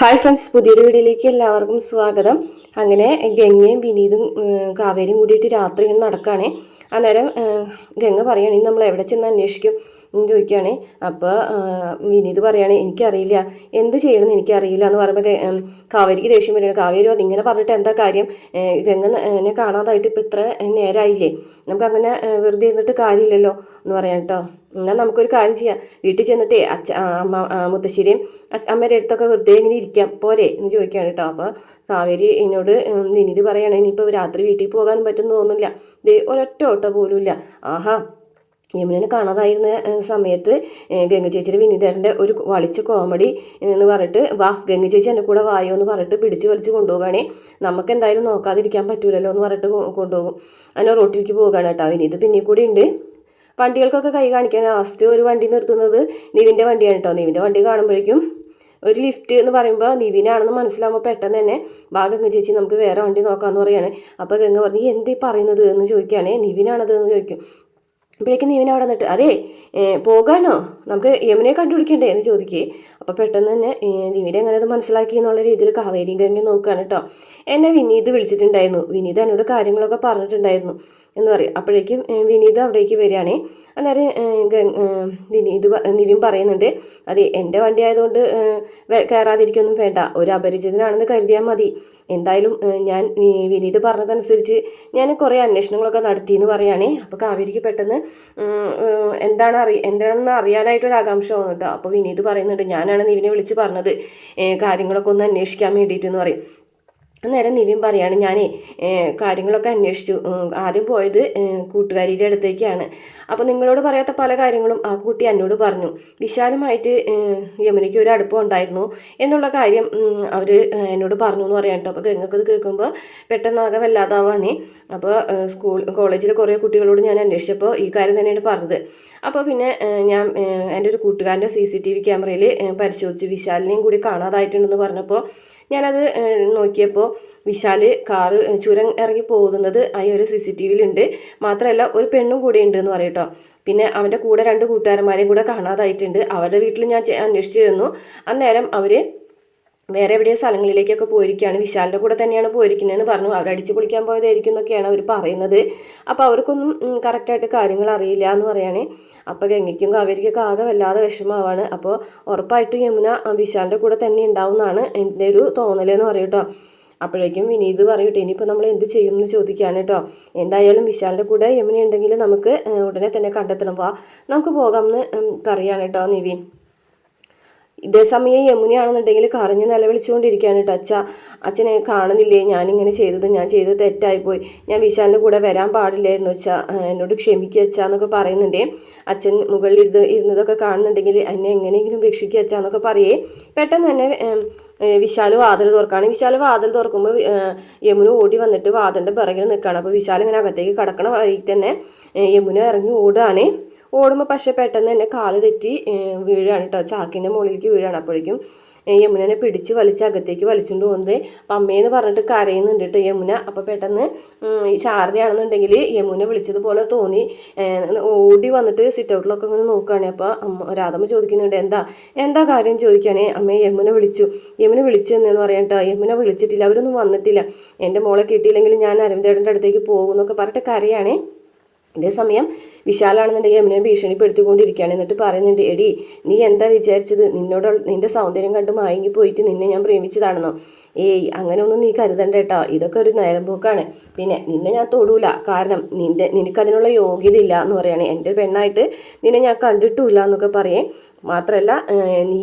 Hi friends, പുതിയൊരു വീഡിയോയിലേക്ക് എല്ലാവർക്കും സ്വാഗതം. അങ്ങനെ ഗംഗയും വിനീതും കാവേരിയും കൂടിയിട്ട് രാത്രി ഇങ്ങനെ നടക്കുകയാണ്. അന്നേരം ഗംഗ പറയുകയാണെങ്കിൽ നമ്മൾ എവിടെ ചെന്ന് അന്വേഷിക്കും എന്ന് ചോദിക്കുകയാണ്. അപ്പോൾ വിനീത് പറയുകയാണ്, എനിക്കറിയില്ല, എന്ത് ചെയ്യണമെന്ന് എനിക്കറിയില്ല എന്ന് പറയുമ്പോൾ കാവേരിക്ക് ദേഷ്യം വരികയാണ്. കാവേരി പറഞ്ഞു, ഇങ്ങനെ പറഞ്ഞിട്ട് എന്താ കാര്യം, ഗംഗ എന്നെ കാണാതായിട്ട് ഇപ്പം ഇത്ര നേരമായില്ലേ, നമുക്ക് അങ്ങനെ വെറുതെ ഇരുന്നിട്ട് കാര്യമില്ലല്ലോ എന്ന് പറയാം കേട്ടോ. എന്നാൽ നമുക്കൊരു കാര്യം ചെയ്യാം, വീട്ടിൽ ചെന്നിട്ടേ അമ്മ മുത്തശ്ശേരിയും അമ്മയുടെ അടുത്തൊക്കെ വെറുതെ ഇങ്ങനെ ഇരിക്കാം പോരെ എന്ന് ചോദിക്കുകയാണ് കേട്ടോ. അപ്പോൾ കാവേരി എന്നോട് വിനീത് പറയുകയാണ്, ഇനിയിപ്പോൾ രാത്രി വീട്ടിൽ പോകാൻ പറ്റുമെന്ന് തോന്നുന്നില്ല, ഒരൊറ്റ ഓട്ടോ പോലും ഇല്ല. ആഹാ, യമുനെ കാണാതായിരുന്ന സമയത്ത് ഗംഗ ചേച്ചിയുടെ വിനീതേട്ടൻ്റെ ഒരു വളിച്ച കോമഡി എന്ന് പറഞ്ഞിട്ട്, വാ ഗംഗ ചേച്ചി എൻ്റെ കൂടെ വായോ എന്ന് പറഞ്ഞിട്ട് പിടിച്ച് വലിച്ച് കൊണ്ടുപോകുകയാണേ, നമുക്ക് എന്തായാലും നോക്കാതിരിക്കാൻ പറ്റൂലല്ലോ എന്ന് പറഞ്ഞിട്ട് കൊണ്ടുപോകും. അങ്ങനെ റോട്ടിലേക്ക് പോവുകയാണ് കേട്ടോ. വിനീത് പിന്നെ കൂടി ഉണ്ട്. വണ്ടികൾക്കൊക്കെ കൈ കാണിക്കാൻ ലാസ്റ്റ് ഒരു വണ്ടി നിർത്തുന്നത് നിവിൻ്റെ വണ്ടിയാണ് കേട്ടോ. നിവിൻ്റെ വണ്ടി കാണുമ്പോഴേക്കും ഒരു ലിഫ്റ്റ് എന്ന് പറയുമ്പോൾ നിവിനാണെന്ന് മനസ്സിലാകുമ്പോൾ പെട്ടെന്ന് തന്നെ ഗംഗ ചേച്ചി നമുക്ക് വേറെ വണ്ടി നോക്കാമെന്ന് പറയാണ്. അപ്പോൾ ഗംഗ പറഞ്ഞു, എന്തീ പറയുന്നത് എന്ന് ചോദിക്കുകയാണേ, നിവിനാണത് എന്ന് ചോദിക്കും. അപ്പോഴേക്കും നിവിൻ അവിടെ നിന്നിട്ട്, അതെ പോകാനോ, നമുക്ക് യമുനെ കണ്ടുപിടിക്കണ്ടേ എന്ന് ചോദിക്കേ. അപ്പോൾ പെട്ടെന്ന് തന്നെ നിവിനെ എങ്ങനെ അത് മനസ്സിലാക്കി എന്നുള്ള രീതിയിൽ കാവേരി ഗംഗ നോക്കുകയാണ് കേട്ടോ. എന്നെ വിനീത് വിളിച്ചിട്ടുണ്ടായിരുന്നു, വിനീത് എന്നോട് കാര്യങ്ങളൊക്കെ പറഞ്ഞിട്ടുണ്ടായിരുന്നു എന്ന് പറയും. അപ്പോഴേക്കും വിനീത് അവിടേക്ക് വരികയാണേ. അന്നേരം നിവിൻ പറയുന്നുണ്ട്, അതെ എൻ്റെ വണ്ടി ആയതുകൊണ്ട് കയറാതിരിക്കൊന്നും വേണ്ട, ഒരു അപരിചിതനാണെന്ന് കരുതിയാൽ മതി. എന്തായാലും ഞാൻ വിനീത് പറഞ്ഞതനുസരിച്ച് ഞാൻ കുറേ അന്വേഷണങ്ങളൊക്കെ നടത്തി എന്ന് പറയുകയാണേ. അപ്പോൾ കാവേരിക്ക് പെട്ടെന്ന് എന്താണെന്ന് അറിയാനായിട്ടൊരു ആകാംക്ഷ തോന്നുന്നുണ്ട്. അപ്പോൾ വിനീത് പറയുന്നുണ്ട്, ഞാനാണ് നിവിനെ വിളിച്ച് പറഞ്ഞത് കാര്യങ്ങളൊക്കെ ഒന്ന് അന്വേഷിക്കാൻ വേണ്ടിയിട്ടെന്ന് പറയും. അന്നേരം നിവിൻ പറയാണ്, ഞാനേ കാര്യങ്ങളൊക്കെ അന്വേഷിച്ചു, ആദ്യം പോയത് കൂട്ടുകാരിയുടെ അടുത്തേക്കാണ്. അപ്പോൾ നിങ്ങളോട് പറയാത്ത പല കാര്യങ്ങളും ആ കുട്ടി എന്നോട് പറഞ്ഞു. വിശാലമായിട്ട് യമുനയ്ക്ക് ഒരു അടുപ്പം ഉണ്ടായിരുന്നു എന്നുള്ള കാര്യം അവർ എന്നോട് പറഞ്ഞു എന്ന് പറയാം കേട്ടോ. അപ്പോൾ ഗംഗക്കത് കേൾക്കുമ്പോൾ പെട്ടെന്നാകെ വല്ലാതാവാണേ. അപ്പോൾ കോളേജിലെ കുറേ കുട്ടികളോട് ഞാൻ അന്വേഷിച്ചപ്പോൾ ഈ കാര്യം തന്നെയാണ് പറഞ്ഞത്. അപ്പോൾ പിന്നെ ഞാൻ എൻ്റെ ഒരു കൂട്ടുകാരൻ്റെ CCTV ക്യാമറയിൽ പരിശോധിച്ചു, വിശാലിനെയും കൂടി കാണാതായിട്ടുണ്ടെന്ന് പറഞ്ഞപ്പോൾ ഞാനത് നോക്കിയപ്പോൾ വിശാൽ കാറ് ചുരം ഇറങ്ങി പോകുന്നത് ആ ഒരു CCTVയിലുണ്ട്. മാത്രമല്ല ഒരു പെണ്ണും കൂടെ ഉണ്ട് എന്ന് പറയട്ടോ. പിന്നെ അവൻ്റെ കൂടെ 2 കൂട്ടുകാരന്മാരെയും കൂടെ കാണാതായിട്ടുണ്ട്. അവരുടെ വീട്ടിൽ ഞാൻ അന്വേഷിച്ചിരുന്നു. അന്നേരം അവർ വേറെ എവിടെയോ സ്ഥലങ്ങളിലേക്കൊക്കെ പോയിരിക്കുകയാണ്, വിശാലിൻ്റെ കൂടെ തന്നെയാണ് പോയിരിക്കുന്നതെന്ന് പറഞ്ഞു. അവർ അടിച്ചു പൊളിക്കാൻ പോയതായിരിക്കും എന്നൊക്കെയാണ് അവർ പറയുന്നത്. അപ്പോൾ അവർക്കൊന്നും കറക്റ്റായിട്ട് കാര്യങ്ങൾ അറിയില്ല എന്ന് പറയുകയാണ്. അപ്പോൾ ഗംഗയ്ക്കും കാവേരിക്കൊക്കെ ആകെ വല്ലാതെ വിഷമമാവാണ്. അപ്പോൾ ഉറപ്പായിട്ടും യമുന വിശാലിൻ്റെ കൂടെ തന്നെ ഉണ്ടാവും എന്നാണ് എൻ്റെ ഒരു തോന്നലെന്ന് പറയും കേട്ടോ. അപ്പോഴേക്കും വിനീത് പറയട്ടെ, ഇനിയിപ്പോൾ നമ്മൾ എന്ത് ചെയ്യും എന്ന് ചോദിക്കുകയാണ് കേട്ടോ. എന്തായാലും വിശാലിൻ്റെ കൂടെ യമുന ഉണ്ടെങ്കിൽ നമുക്ക് ഉടനെ തന്നെ കണ്ടെത്തണം, നമുക്ക് പോകാമെന്ന് പറയുകയാണ് കേട്ടോ നിവിൻ. ഇതേ സമയം യമുനയാണെന്നുണ്ടെങ്കിൽ കരഞ്ഞ് നിലവിളിച്ചുകൊണ്ടിരിക്കുകയാണ് കേട്ടോ. അച്ഛനെ കാണുന്നില്ലേ, ഞാൻ ചെയ്തത് തെറ്റായിപ്പോയി, ഞാൻ വിശാലിൻ്റെ കൂടെ വരാൻ പാടില്ലായിരുന്നു എന്നോട് ക്ഷമിക്കുക എന്നൊക്കെ പറയുന്നുണ്ടേ. അച്ഛൻ മുകളിൽ ഇരുന്നതൊക്കെ കാണുന്നുണ്ടെങ്കിൽ എന്നെ എങ്ങനെയെങ്കിലും രക്ഷിക്കുക എന്നൊക്കെ പറയേ. പെട്ടെന്ന് തന്നെ വിശാൽ വാതിൽ തുറക്കുകയാണ്. വിശാൽ വാതിൽ തുറക്കുമ്പോൾ യമുന ഓടി വന്നിട്ട് വാതിലിൻ്റെ പിറകിൽ നിൽക്കുകയാണ്. അപ്പോൾ വിശാൽ ഇങ്ങനെ അകത്തേക്ക് കടക്കണ വഴിയിൽ തന്നെ യമുന ഇറങ്ങി ഓടുകയാണ്. ഓടുമ്പോൾ പക്ഷേ പെട്ടെന്ന് തന്നെ കാല് തെറ്റി വീഴാണ് കേട്ടോ, ചാക്കിൻ്റെ മുകളിലേക്ക് വീഴാണ്. അപ്പോഴേക്കും യമുനെ പിടിച്ച് വലിച്ച് അകത്തേക്ക് വലിച്ചുകൊണ്ട് പോകുന്നത്. അപ്പം അമ്മയെന്ന് പറഞ്ഞിട്ട് കരയുന്നുണ്ട് കേട്ടോ യമുന. അപ്പോൾ പെട്ടെന്ന് ശാരദയാണെന്നുണ്ടെങ്കിൽ യമുനെ വിളിച്ചതുപോലെ തോന്നി ഓടി വന്നിട്ട് സിറ്റ് ഔട്ടിലൊക്കെ ഇങ്ങനെ നോക്കുകയാണ്. അപ്പോൾ രാധമ്മ ചോദിക്കുന്നുണ്ട്, എന്താ കാര്യം ചോദിക്കുകയാണേ. അമ്മയെ യമുന വിളിച്ചു എന്ന് പറയാം കേട്ടോ. യമുന വിളിച്ചിട്ടില്ല, അവരൊന്നും വന്നിട്ടില്ല, എൻ്റെ മോളെ കിട്ടിയില്ലെങ്കിൽ ഞാൻ അരവിന്ദേട്ടൻ്റെ അടുത്തേക്ക് പോകും എന്നൊക്കെ പറഞ്ഞിട്ട് കരയാണേ. ഇതേസമയം വിശാലാണെന്നുണ്ടെങ്കിൽ യമുനെ ഭീഷണിപ്പെടുത്തിക്കൊണ്ടിരിക്കുകയാണ്. എന്നിട്ട് പറയുന്നുണ്ട്, എടി നീ എന്താ വിചാരിച്ചത്, നിന്റെ സൗന്ദര്യം കണ്ട് മയങ്ങി പോയിട്ട് നിന്നെ ഞാൻ പ്രേമിച്ചതാണെന്നോ? ഏയ് അങ്ങനെയൊന്നും നീ കരുതണ്ട കേട്ടോ, ഇതൊക്കെ ഒരു നേരം പോക്കാണ്. പിന്നെ നിന്നെ ഞാൻ തൊടൂല, കാരണം നിനക്കതിനുള്ള യോഗ്യത ഇല്ല എന്ന് പറയുകയാണ്. എൻ്റെ പെണ്ണായിട്ട് നിന്നെ ഞാൻ കണ്ടിട്ടുമില്ല എന്നൊക്കെ പറയേ. മാത്രമല്ല നീ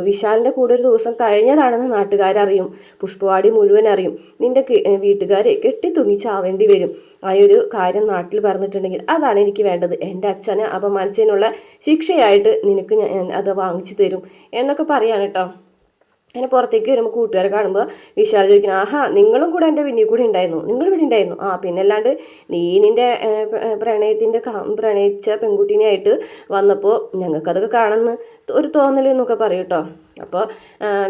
വിശാലിൻ്റെ കൂടെ ഒരു ദിവസം കഴിഞ്ഞതാണെന്ന് നാട്ടുകാരറിയും, പുഷ്പവാടി മുഴുവൻ അറിയും, നിൻ്റെ വീട്ടുകാരെ കെട്ടിത്തൂങ്ങി ചാവേണ്ടി വരും. ആ ഒരു കാര്യം നാട്ടിൽ പറഞ്ഞിട്ടുണ്ടെങ്കിൽ അതാണ് എനിക്ക് വേണ്ടത്. എൻ്റെ അച്ഛനെ അപമാനിച്ചതിനുള്ള ശിക്ഷയായിട്ട് നിനക്ക് ഞാൻ അത് വാങ്ങിച്ചു തരും എന്നൊക്കെ പറയാൻ കേട്ടോ. അങ്ങനെ പുറത്തേക്ക് വരുമ്പോൾ കൂട്ടുകാരെ കാണുമ്പോൾ വിശാൽ ചോദിക്കണം, ആഹാ നിങ്ങളും കൂടെ എൻ്റെ പിന്നിൽ കൂടെ ഉണ്ടായിരുന്നു, നിങ്ങൾ ഇവിടെ ഉണ്ടായിരുന്നു, പിന്നെ അല്ലാണ്ട് നീ നിൻ്റെ പ്രണയിച്ച പെൺകുട്ടീനെയായിട്ട് വന്നപ്പോൾ ഞങ്ങൾക്കതൊക്കെ കാണുന്ന ഒരു തോന്നൽ എന്നൊക്കെ പറയും കേട്ടോ. അപ്പോൾ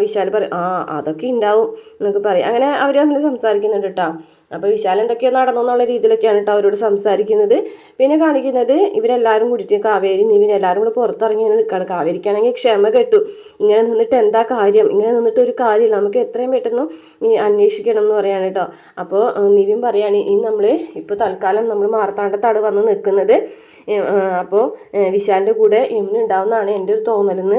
വിശാൽ പറയും, അതൊക്കെ ഉണ്ടാവും എന്നൊക്കെ പറയും. അങ്ങനെ അവർ തമ്മിൽ സംസാരിക്കുന്നുണ്ട് കേട്ടോ. അപ്പോൾ വിശാൽ എന്തൊക്കെയോ നടന്നു എന്നുള്ള രീതിയിലൊക്കെയാണ് കേട്ടോ അവരോട് സംസാരിക്കുന്നത്. പിന്നെ കാണിക്കുന്നത് ഇവരെല്ലാവരും കൂടിയിട്ട് കാവേരി നിവിൻ എല്ലാവരും കൂടെ പുറത്തിറങ്ങി ഇങ്ങനെ നിൽക്കുകയാണ്. കാവേരിക്കാണെങ്കിൽ ക്ഷമ കെട്ടു. ഇങ്ങനെ നിന്നിട്ട് എന്താ കാര്യം, ഇങ്ങനെ നിന്നിട്ട് ഒരു കാര്യമില്ല, നമുക്ക് എത്രയും പെട്ടെന്ന് അന്വേഷിക്കണം എന്ന് പറയാണ് കേട്ടോ. അപ്പോൾ നിവിൻ പറയാണ് ഇനി നമ്മൾ ഇപ്പോൾ തൽക്കാലം നമ്മൾ മാർത്താണ്ഡത്താണ് വന്ന് നിൽക്കുന്നത്. അപ്പോൾ വിശാലിൻ്റെ കൂടെ യമുന ഉണ്ടാവുന്നതാണ് എൻ്റെ ഒരു തോന്നലെന്ന്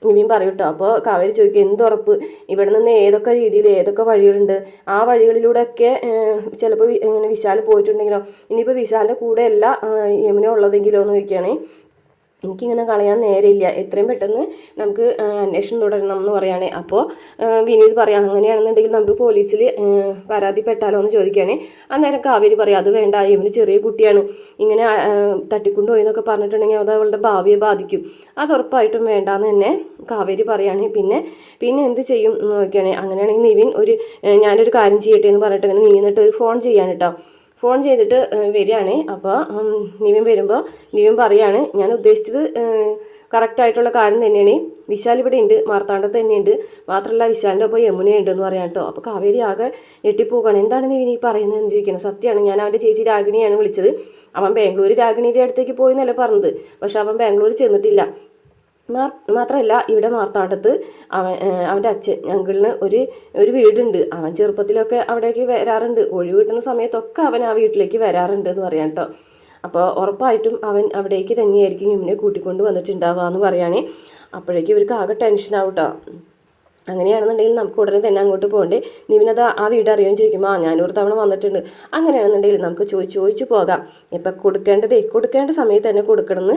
നിവിൻ പറയും കേട്ടോ. അപ്പോൾ കാവേരി ചോദിക്കും എന്തുറപ്പ്, ഇവിടെ നിന്ന് ഏതൊക്കെ രീതിയിൽ ഏതൊക്കെ വഴികളുണ്ട്, ആ വഴികളിലൂടെയൊക്കെ ചിലപ്പോൾ ഇങ്ങനെ വിശാൽ പോയിട്ടുണ്ടെങ്കിലോ, ഇനിയിപ്പോൾ വിശാലിൻ്റെ കൂടെ അല്ല യമുന ഉള്ളതെങ്കിലോ എന്ന് ചോദിക്കുകയാണെ. എനിക്കിങ്ങനെ കളയാൻ നേരമില്ല, എത്രയും പെട്ടെന്ന് നമുക്ക് അന്വേഷണം തുടരണം എന്ന് പറയുകയാണെ. അപ്പോൾ വിനീത് പറയാം അങ്ങനെയാണെന്നുണ്ടെങ്കിൽ നമുക്ക് പോലീസിൽ പരാതിപ്പെട്ടാലോ എന്ന് ചോദിക്കുകയാണെ. അന്നേരം കാവേരി പറയാം അത് വേണ്ട, യമുന ചെറിയ കുട്ടിയാണ്, ഇങ്ങനെ തട്ടിക്കൊണ്ടുപോയി എന്നൊക്കെ പറഞ്ഞിട്ടുണ്ടെങ്കിൽ അത് അവളുടെ ഭാവിയെ ബാധിക്കും, അത് ഉറപ്പായിട്ടും വേണ്ടാന്ന് തന്നെ കാവേരി പറയുകയാണ്. പിന്നെ എന്ത് ചെയ്യും എന്ന് നോക്കുകയാണെ. അങ്ങനെയാണെങ്കിൽ നിവിൻ ഞാനൊരു കാര്യം ചെയ്യട്ടെ എന്ന് പറഞ്ഞിട്ട് ഇങ്ങനെ നീങ്ങിട്ട് ഒരു ഫോൺ ചെയ്യാൻ കേട്ടോ. ഫോൺ ചെയ്തിട്ട് വരികയാണ്. അപ്പോൾ നിവിൻ വരുമ്പോൾ നിവിൻ പറയാണ് ഞാൻ ഉദ്ദേശിച്ചത് കറക്റ്റായിട്ടുള്ള കാര്യം തന്നെയാണ്, വിശാൽ ഇവിടെ ഉണ്ട്, മാർത്താണ്ഡത്ത് തന്നെയുണ്ട്, മാത്രമല്ല വിശാലിൻ്റെ ഒപ്പം യമുനയുണ്ട് എന്ന് പറയാം കേട്ടോ. അപ്പോൾ കാവേരി ആകെ ഞെട്ടിപ്പോവുകയാണ്. എന്താണ് നിവിൻ ഈ പറയുന്നതെന്ന് ചോദിക്കണം. സത്യമാണ്, ഞാൻ അവൻ്റെ ചേച്ചി രാഗിണിയാണ് വിളിച്ചത്, അവൻ ബാംഗ്ലൂർ രാഗിണിയുടെ അടുത്തേക്ക് പോയി എന്നല്ലേ പറഞ്ഞത്, പക്ഷെ അവൻ ബാംഗ്ലൂർ ചെന്നിട്ടില്ല. മാത്രമല്ല ഇവിടെ മാർത്താണ്ഡത്ത് അവൻ്റെ അച്ഛൻ അങ്കിളിന് ഒരു വീടുണ്ട്, അവൻ ചെറുപ്പത്തിലൊക്കെ അവിടേക്ക് വരാറുണ്ട്, ഒഴിവ് കിട്ടുന്ന സമയത്തൊക്കെ അവൻ ആ വീട്ടിലേക്ക് വരാറുണ്ട് എന്ന് പറയാം കേട്ടോ. അപ്പോൾ ഉറപ്പായിട്ടും അവൻ അവിടേക്ക് തന്നെയായിരിക്കും യമുനെ കൂട്ടിക്കൊണ്ട് വന്നിട്ടുണ്ടാവുക എന്ന് പറയുകയാണെ. അപ്പോഴേക്കും ഇവർക്ക് ആകെ ടെൻഷനാവും കേട്ടോ. അങ്ങനെയാണെന്നുണ്ടെങ്കിൽ നമുക്ക് ഉടനെ തന്നെ അങ്ങോട്ട് പോകണ്ടേ, നിവിനത് ആ വീട് അറിയാൻ ചോദിക്കുമ്പോൾ ഞാനൊരു തവണ വന്നിട്ടുണ്ട്, അങ്ങനെയാണെന്നുണ്ടെങ്കിൽ നമുക്ക് ചോദിച്ചു പോകാം, ഇപ്പം കൊടുക്കേണ്ട സമയത്ത് തന്നെ കൊടുക്കണമെന്ന്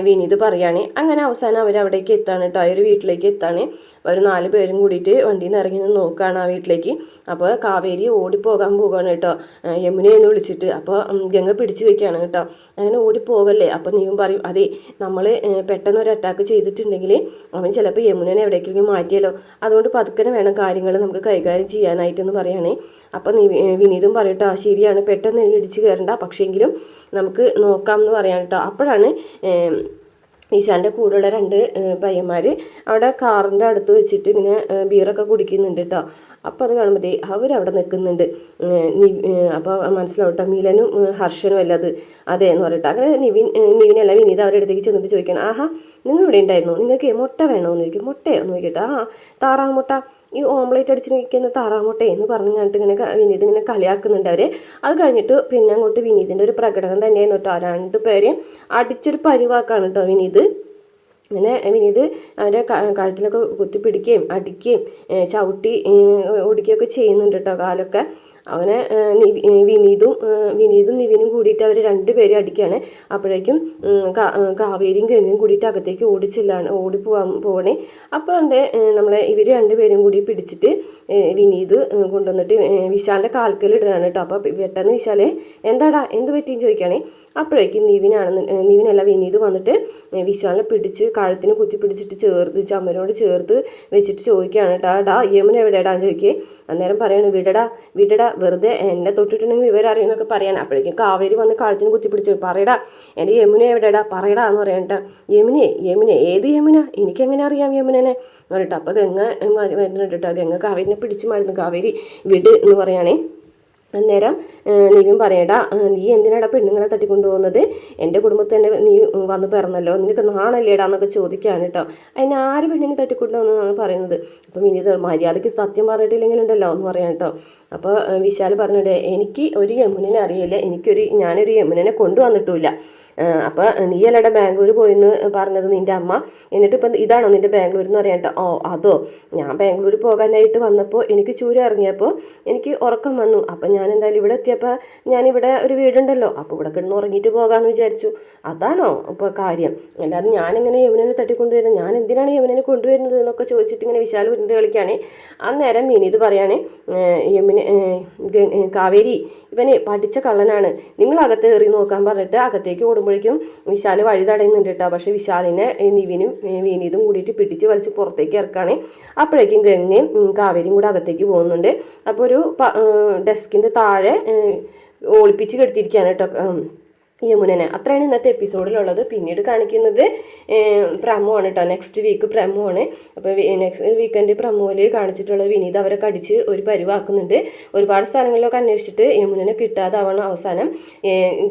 വിനീത് പറയുകയാണ്. അങ്ങനെ അവസാനം അവരവിടേക്ക് എത്താണ് കേട്ടോ, ഒരു വീട്ടിലേക്ക് എത്താണ്. ഒരു 4 പേരും കൂടിയിട്ട് വണ്ടിയിൽ നിന്ന് ഇറങ്ങി നിന്ന് നോക്കുകയാണ് ആ വീട്ടിലേക്ക്. അപ്പോൾ കാവേരി ഓടിപ്പോകാൻ പോകുകയാണ് കേട്ടോ യമുനയെന്ന് വിളിച്ചിട്ട്. അപ്പോൾ ഗംഗ പിടിച്ചു വയ്ക്കുകയാണ് കേട്ടോ, അങ്ങനെ ഓടിപ്പോകല്ലേ. അപ്പോൾ നീയും പറയും അതെ നമ്മൾ പെട്ടെന്ന് ഒരു അറ്റാക്ക് ചെയ്തിട്ടുണ്ടെങ്കിൽ അവൻ ചിലപ്പോൾ യമുനനെ എവിടേക്കെങ്കിലും മാറ്റിയല്ലോ, അതുകൊണ്ട് പതുക്കനെ വേണം കാര്യങ്ങൾ നമുക്ക് കൈകാര്യം ചെയ്യാനായിട്ടെന്ന് പറയുകയാണേ. അപ്പം വിനീതും പറയട്ടോ ശരിയാണ്, പെട്ടെന്ന് ഇടിച്ച് കയറണ്ട, പക്ഷേങ്കിലും നമുക്ക് നോക്കാം എന്ന് പറയാൻ കേട്ടോ. അപ്പോഴാണ് വിശാലിൻ്റെ കൂടെയുള്ള 2 പയ്യന്മാർ അവിടെ കാറിൻ്റെ അടുത്ത് വെച്ചിട്ട് ഇങ്ങനെ ബീറൊക്കെ കുടിക്കുന്നുണ്ട് കേട്ടോ. അപ്പോൾ അത് കാണുമ്പോൾ അവരവിടെ നിൽക്കുന്നുണ്ട്. അപ്പോൾ മനസ്സിലാവട്ടോ മിലനും ഹർഷനും അല്ല അത് അതെ എന്ന് പറയട്ടെ. അങ്ങനെ നിവിനല്ല വിനീത് അവരുടെ അടുത്തേക്ക് ചെന്നിട്ട് ചോദിക്കണം ആഹാ നിങ്ങൾ ഇവിടെ ഉണ്ടായിരുന്നു, നിങ്ങൾക്ക് മുട്ട വേണമെന്ന് ചോദിക്കും. മുട്ടയോ എന്ന് ചോദിക്കട്ടെ. താറാവ് മുട്ട, ഈ ഓംലേറ്റ് അടിച്ചിരിക്കുന്ന താറാമുട്ടേ എന്ന് പറഞ്ഞു കണ്ടിട്ട് ഇങ്ങനെ വിനീത് ഇങ്ങനെ കളിയാക്കുന്നുണ്ട് അവർ. അത് കഴിഞ്ഞിട്ട് പിന്നെ അങ്ങോട്ട് വിനീതിൻ്റെ ഒരു പ്രകടനം തന്നെയായിരുന്നു കേട്ടോ. 2 പേരെയും അടിച്ചൊരു പരിവാക്കാണ് കേട്ടോ വിനീത്. അങ്ങനെ വിനീത് അവരെ കഴുത്തിലൊക്കെ കുത്തിപ്പിടിക്കുകയും അടിക്കുകയും ചവിട്ടി ഓടിക്കുകയൊക്കെ ചെയ്യുന്നുണ്ട് കേട്ടോ കാലൊക്കെ. അങ്ങനെ വിനീതും നിവിനും കൂടിയിട്ട് അവർ 2 പേരും അടിക്കുകയാണ്. അപ്പോഴേക്കും കാവേരിയും ഗംഗയും കൂടിയിട്ട് അകത്തേക്ക് ഓടിപ്പോകണേ. അപ്പോൾ ഇവർ 2 പേരും കൂടി പിടിച്ചിട്ട് വിനീത് കൊണ്ടുവന്നിട്ട് വിശാലിൻ്റെ കാൽക്കലിടുകയാണ് കേട്ടോ. അപ്പോൾ പെട്ടെന്ന് വിശാലെ എന്താടാ എന്ത് പറ്റിയെന്ന് ചോദിക്കുകയാണേ. അപ്പോഴേക്കും നിവിനല്ല വിനീത് വന്നിട്ട് വിശാലിനെ പിടിച്ച് കഴുത്തിന് കുത്തി പിടിച്ചിട്ട് ചമ്മനോട് ചേർത്ത് വെച്ചിട്ട് ചോദിക്കുകയാണ് കേട്ടോ യമുന എവിടെടാന്ന് ചോദിക്കേ. അന്നേരം പറയാണ് വിടടാ വെറുതെ എന്നെ തൊട്ടിട്ടുണ്ടെങ്കിൽ വിവരം അറിയുമെന്നൊക്കെ പറയാൻ. അപ്പോഴേക്കും കാവേരി വന്ന് കഴുത്തിന് കുത്തി പിടിച്ച് പറയടാ എൻ്റെ യമുന എവിടെടാ പറയടാ എന്ന് പറയാൻ കേട്ടോ. യമുന ഏത് യമുന, എനിക്കെങ്ങനെ അറിയാം യമുനനെ പറഞ്ഞിട്ട്. അപ്പോൾ ഗംഗ വരുന്നുണ്ട് കേട്ടോ. ഗംഗ കാവേരിനെ പിടിച്ച് മാറുന്നു. കാവേരി വിട് എന്ന് പറയുകയാണേ. അന്നേരം നിവിൻ പറയടാ നീ എന്തിനാടാ പെണ്ണുങ്ങളെ തട്ടിക്കൊണ്ടുപോകുന്നത്, എൻ്റെ കുടുംബത്തിൽ തന്നെ നീ വന്ന് പിറന്നല്ലോ, നിനക്ക് നാണല്ലേടാ എന്നൊക്കെ ചോദിക്കുകയാണ് കേട്ടോ. അതിന് ആര് പെണ്ണിനെ തട്ടിക്കൊണ്ടുപോകുന്നതാണ് പറയുന്നത്. അപ്പം വിനീത് മര്യാദയ്ക്ക് സത്യം പറഞ്ഞിട്ടില്ലെങ്കിലുണ്ടല്ലോ എന്ന് പറയാം കേട്ടോ. അപ്പോൾ വിശാൽ പറഞ്ഞിട്ട് എനിക്ക് ഒരു യമുനനെ അറിയില്ല, ഞാനൊരു യമുനനെ കൊണ്ടുവന്നിട്ടുമില്ല. അപ്പോൾ നീയല്ലടെ ബാംഗ്ലൂർ പോയെന്ന് പറഞ്ഞത് നിൻ്റെ അമ്മ, എന്നിട്ട് ഇപ്പം ഇതാണോ നിൻ്റെ ബാംഗ്ലൂർ എന്ന് പറയാൻ കേട്ടോ. അതോ ഞാൻ ബാംഗ്ലൂർ പോകാനായിട്ട് വന്നപ്പോൾ എനിക്ക് ചൂര ഇറങ്ങിയപ്പോൾ എനിക്ക് ഉറക്കം വന്നു. അപ്പം ഞാൻ എന്തായാലും ഇവിടെ എത്തിയപ്പോൾ ഞാനിവിടെ ഒരു വീടുണ്ടല്ലോ, അപ്പോൾ ഇവിടെ കിടന്ന് ഉറങ്ങിയിട്ട് പോകാമെന്ന് വിചാരിച്ചു. അതാണോ ഇപ്പോൾ കാര്യം, അല്ലാതെ ഞാനിങ്ങനെ യമുനനെ തട്ടിക്കൊണ്ടുവരുന്നത്, ഞാൻ എന്തിനാണ് യമുനനെ കൊണ്ടുവരുന്നത് എന്നൊക്കെ ചോദിച്ചിട്ട് ഇങ്ങനെ വിശാൽ ഉരുണ്ട് കളിക്കുകയാണ്. അന്നേരം വിനീത് പറയാണ് കാവേരി ഇവനെ പഠിച്ച കള്ളനാണ്, നിങ്ങൾ അകത്ത് കയറി നോക്കാൻ പറഞ്ഞിട്ട് അകത്തേക്ക് ഓടുമ്പോഴേക്കും വിശാൽ വഴി തടയുന്നുണ്ട് കേട്ടോ. പക്ഷേ വിശാലിനെ നിവിനും വിനീതും കൂടിയിട്ട് പിടിച്ച് വലിച്ച് പുറത്തേക്ക് ഇറക്കാണ്. അപ്പോഴേക്കും ഗംഗയും കാവേരിയും കൂടെ അകത്തേക്ക് പോകുന്നുണ്ട്. അപ്പോൾ ഒരു ഡെസ്കിൻ്റെ താഴെ ഒളിപ്പിച്ച് കെടുത്തിരിക്കുകയാണ് കേട്ടോ യമുനനെ. അത്രയാണ് ഇന്നത്തെ എപ്പിസോഡിലുള്ളത്. പിന്നീട് കാണിക്കുന്നത് പ്രമോ ആണ് കേട്ടോ. നെക്സ്റ്റ് വീക്ക് പ്രമോ ആണ്. അപ്പോൾ നെക്സ്റ്റ് വീക്കെൻഡ് പ്രമോയിൽ കാണിച്ചിട്ടുള്ളത് വിനീത് അവരെ കടിച്ച് ഒരു പരിവാക്കുന്നുണ്ട്. ഒരുപാട് സ്ഥലങ്ങളിലൊക്കെ അന്വേഷിച്ചിട്ട് യമുനനെ കിട്ടാതാവണം. അവസാനം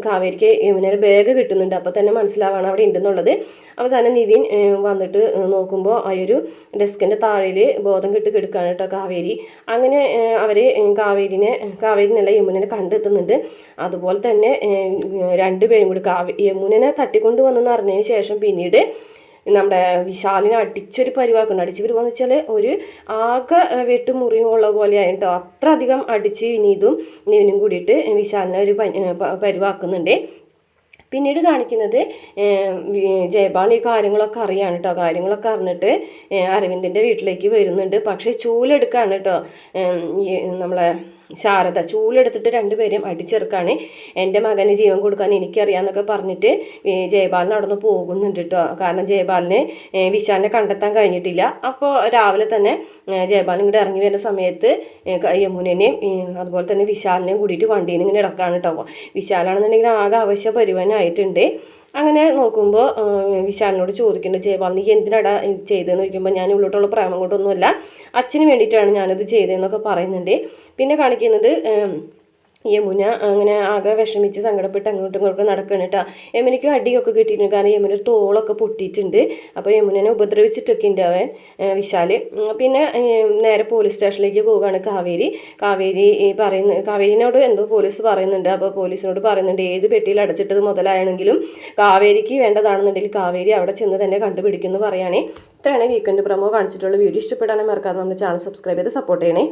കാവേരിക്ക് യമുനയുടെ ബാഗ് കിട്ടുന്നുണ്ട്. അപ്പോൾ തന്നെ മനസ്സിലാവണം അവിടെ ഉണ്ടെന്നുള്ളത്. അവസാനം നിവിൻ വന്നിട്ട് നോക്കുമ്പോൾ ആ ഒരു ഡെസ്കിൻ്റെ താഴെയിൽ ബോധം കെട്ട് കിടക്കുകയാണ് കേട്ടോ കാവേരി. അങ്ങനെ അവർ കാവേരിനല്ല യമുനനെ കണ്ടെത്തുന്നുണ്ട്. അതുപോലെ തന്നെ രണ്ടുപേരും കൂടി യമുനനെ തട്ടിക്കൊണ്ട് വന്നെന്ന് അറിഞ്ഞതിന് ശേഷം പിന്നീട് നമ്മുടെ വിശാലിനെ അടിച്ചൊരു പരിവാക്കുണ്ട്. അടിച്ച് വരുവാന്ന് വെച്ചാൽ ഒരു ആകെ വെട്ടുമുറിയും ഉള്ള പോലെയായി കേട്ടോ. അത്ര അധികം അടിച്ച് നിവിനും കൂടിയിട്ട് വിശാലിനെ ഒരു പരിവാക്കുന്നുണ്ട്. പിന്നീട് കാണിക്കുന്നത് ജയപാൽ ഈ കാര്യങ്ങളൊക്കെ അറിയാണ് കേട്ടോ. കാര്യങ്ങളൊക്കെ അറിഞ്ഞിട്ട് അരവിന്ദിൻ്റെ വീട്ടിലേക്ക് വരുന്നുണ്ട്. പക്ഷേ ചൂലെടുക്കാണ് കേട്ടോ നമ്മളെ ശാരദ. ചൂലെടുത്തിട്ട് രണ്ടുപേരും അടിച്ചെറുക്കാണ്. എൻ്റെ മകന് ജീവൻ കൊടുക്കാൻ എനിക്കറിയാമെന്നൊക്കെ പറഞ്ഞിട്ട് ജയപാലിന് അവിടെ നിന്ന് പോകുന്നുണ്ട് കേട്ടോ. കാരണം ജയപാലിന് വിശാലിനെ കണ്ടെത്താൻ കഴിഞ്ഞിട്ടില്ല. അപ്പോൾ രാവിലെ തന്നെ ജയപാലൻ ഇങ്ങോട്ട് ഇറങ്ങി വരുന്ന സമയത്ത് യമുനനെയും അതുപോലെ തന്നെ വിശാലിനെയും കൂടിയിട്ട് വണ്ടിയിൽ നിന്ന് ഇങ്ങനെ ഇറക്കാണ് കേട്ടോ. വിശാലാണെന്നുണ്ടെങ്കിൽ ആകെ അവശ്യ പരിവാനായിട്ടുണ്ട്. അങ്ങനെ നോക്കുമ്പോൾ വിശാലിനോട് ചോദിക്കുന്നുണ്ട് ജയപാൽ നീ എന്തിനാടാ ചെയ്തതെന്ന് ചോദിക്കുമ്പോൾ ഞാൻ ഉള്ളോട്ടുള്ള പ്രേമം കൊണ്ടൊന്നുമല്ല, അച്ഛന് വേണ്ടിയിട്ടാണ് ഞാനത് ചെയ്തതെന്നൊക്കെ പറയുന്നുണ്ട്. പിന്നെ കാണിക്കുന്നത് യമുന അങ്ങനെ ആകെ വിഷമിച്ച് സങ്കടപ്പെട്ട് അങ്ങോട്ടും ഇങ്ങോട്ടും നടക്കണം കേട്ടോ. യമുനയ്ക്കും അടിയൊക്കെ കിട്ടിയിട്ടുണ്ട്. കാരണം യമുന ഒരു തോളൊക്കെ പൊട്ടിയിട്ടുണ്ട്. അപ്പോൾ യമുനനെ ഉപദ്രവിച്ചിട്ടൊക്കെ ഉണ്ട് അവൻ വിശാല്. പിന്നെ നേരെ പോലീസ് സ്റ്റേഷനിലേക്ക് പോവുകയാണ് കാവേരിനോട് എന്തോ പോലീസ് പറയുന്നുണ്ട്. അപ്പോൾ പോലീസിനോട് പറയുന്നുണ്ട് ഏത് പെട്ടിയിൽ അടച്ചിട്ടത് മുതലാണെങ്കിലും കാവേരിക്ക് വേണ്ടതാണെന്നുണ്ടെങ്കിൽ കാവേരി അവിടെ ചെന്ന് തന്നെ കണ്ടുപിടിക്കുമെന്ന് പറയുകയാണെ. ഇത്രയാണ് വീക്കെൻഡ് പ്രമോ കാണിച്ചിട്ടുള്ള വീഡിയോ. ഇഷ്ടപ്പെടാനും മറക്കാതെ നമ്മുടെ ചാനൽ സബ്സ്ക്രൈബ് ചെയ്ത് സപ്പോർട്ട് ചെയ്യണേ.